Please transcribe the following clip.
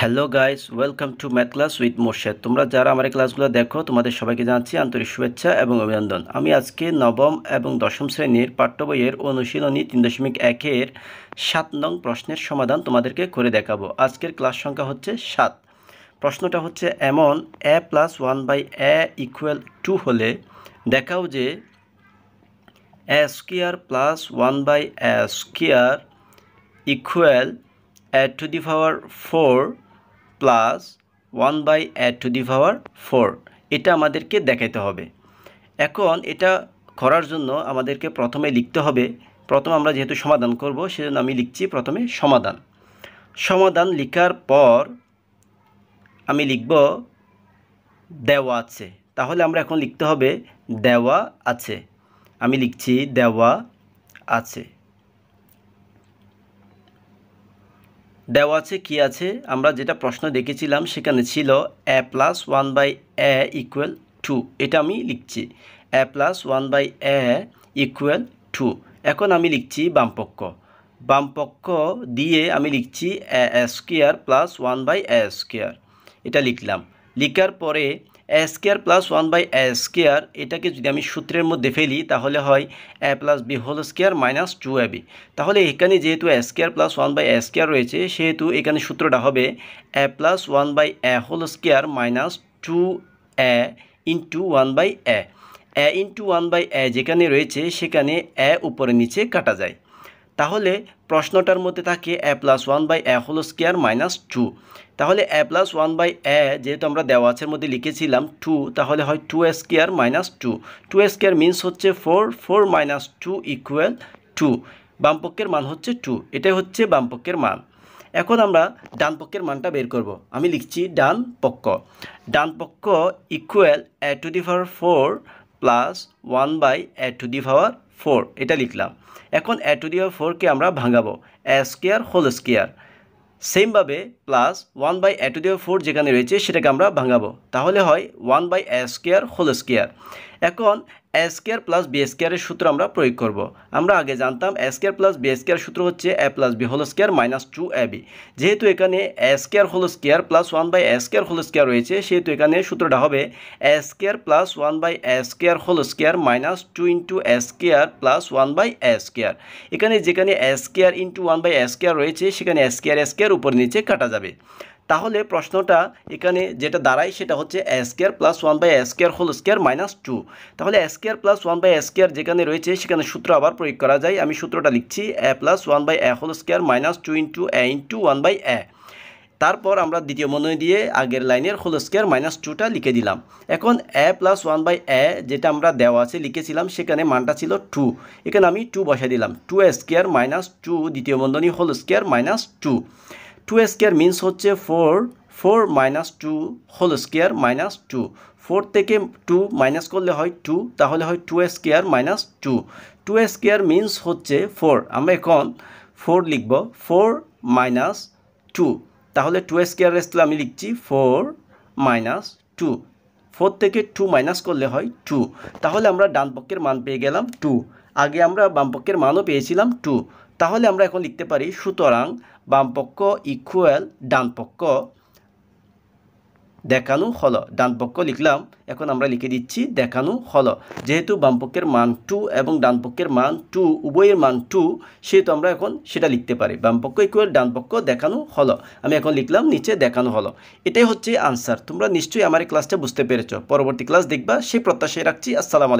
Hello guys, welcome to math class with Morshed. তোমরা যারা আমার ক্লাসগুলো দেখো তোমাদের সবাইকে জানাচ্ছি আন্তরিক শুভেচ্ছা এবং অভিনন্দন। আমি আজকে নবম এবং দশম শ্রেণীর পাঠ্য বইয়ের অনুশীলনী 3.1-এর 7 নং প্রশ্নের সমাধান তোমাদেরকে করে দেখাবো। আজকের ক্লাস সংখ্যা হচ্ছে 7। প্রশ্নটা হচ্ছে এমন: a + 1/a = 2 হলে দেখাও যে a² + 1/a² = a⁴ plus 1/a⁴ এটা আমাদেরকে দেখাইতে হবে। এখন এটা করার জন্য আমাদেরকে প্রথমে লিখতে হবে, প্রথমে আমরা যেহেতু সমাধান করব সেজন্য আমি লিখছি প্রথমে সমাধান লেখার পর আমি লিখব দেওয়া আছে। তাহলে আমরা এখন লিখতে হবে দেওয়া আছে। আমি লিখছি দেওয়া আছে। দেওয়া আছে কি আছে? আমরা যেটা প্রশ্ন দেখেছিলাম সেখানে ছিল a + 1/a = 2। এটা আমি লিখছি a + 1/a = 2। এখন আমি লিখছি বামপক্ষ দিয়ে আমি লিখছি a² + 1/a²। এটা লিখলাম। লিখার পরে a² + 1/a² এটাকে যদি আমি সূত্রের মধ্যে ফেলি তাহলে হয় a + b² - 2ab। তাহলে এখানে যেহেতু a² + 1/a² রয়েছে সেহেতু এখানে সূত্রটা হবে a + 1/a² - 2a × 1/a। a × 1/a যেখানে রয়েছে সেখানে a উপরে নিচে কাটা যায়। তাহলে প্রশ্নটার মধ্যে থাকে a + 1/a² - 2। তাহলে a + 1/a যেহেতু আমরা দেওয়া আছের মধ্যে লিখেছিলাম 2, তাহলে হয় 2a² - 2। 2a² মিনস হচ্ছে 4, 4 - 2 = 2। বামপক্ষের মান হচ্ছে 2। এটাই হচ্ছে বামপক্ষের মান। এখন আমরা ডান পক্ষের মানটা বের করব। আমি লিখছি ডান পক্ষ ইকুয়াল a⁴ প্লাস 1/a⁴ এটা লিখলাম। এখন a⁴কে আমরা ভাঙাবো a² সেমভাবে প্লাস 1/a⁴ যেখানে রয়েছে সেটাকে আমরা ভাঙাবো। তাহলে হয় 1/a²²। এখন a² + b² এর সূত্র আমরা প্রয়োগ করব। আমরা আগে জানতাম a² + b² সূত্র হচ্ছে a + b² - 2ab। যেহেতু এখানে a² প্লাস 1/a² রয়েছে সেহেতু এখানে সূত্রটা হবে a² + 1/a² - 2 × a² + 1/a²। এখানে যেখানে a² × 1/a² রয়েছে সেখানে a² উপর নিচে কাটা যাবে। তাহলে প্রশ্নটা এখানে যেটা দাঁড়ায় সেটা হচ্ছে a² + 1/a² - 2। তাহলে a² + 1/a² যেখানে রয়েছে সেখানে সূত্র আবার প্রয়োগ করা যায়। আমি সূত্রটা লিখছি a + 1/a² - 2 × a × 1/a। তারপর আমরা দ্বিতীয় বন্ধনী দিয়ে আগের লাইনের হোল² - 2টা লিখে দিলাম। এখন a + 1/a যেটা আমরা দেওয়া আছে লিখেছিলাম সেখানে মানটা ছিল 2। এখানে আমি 2 বসাই দিলাম। 2a² - 2 দ্বিতীয় বন্ধনী হোল² - 2। 2a² মিনস হচ্ছে 4, 4 - 2 হোল² - 2। 4 থেকে 2 মাইনাস করলে হয় 2, তাহলে হয় 2a² - 2। 2a² মিনস হচ্ছে 4। আমরা এখন 4 লিখব, 4 - 2। তাহলে 2a² আসলে আমি লিখছি 4 - 2। 4 থেকে 2 মাইনাস করলে হয় 2। তাহলে আমরা ডান পক্ষের মান পেয়ে গেলাম 2। আগে আমরা বাম পক্ষের মানও পেয়েছিলাম 2। তাহলে আমরা এখন লিখতে পারি সুতরাং বামপক্ষ ইকুয়াল ডানপক্ষ দেখানো হলো। ডানপক্ষ লিখলাম। এখন আমরা লিখে দিচ্ছি দেখানো হলো। যেহেতু বামপক্ষের মান 2 এবং ডানপক্ষের মান 2 উভয়ের মান 2 সেহেতু আমরা এখন সেটা লিখতে পারি বামপক্ষ ইকুয়াল ডানপক্ষ দেখানো হলো। আমি এখন লিখলাম নিচে দেখানো হলো। এটাই হচ্ছে আনসার। তোমরা নিশ্চয়ই আমার এই ক্লাসটা বুঝতে পেরেছো। পরবর্তী ক্লাস দেখবা সেই প্রত্যাশায় রাখছি। আসসালামু আলাইকুম।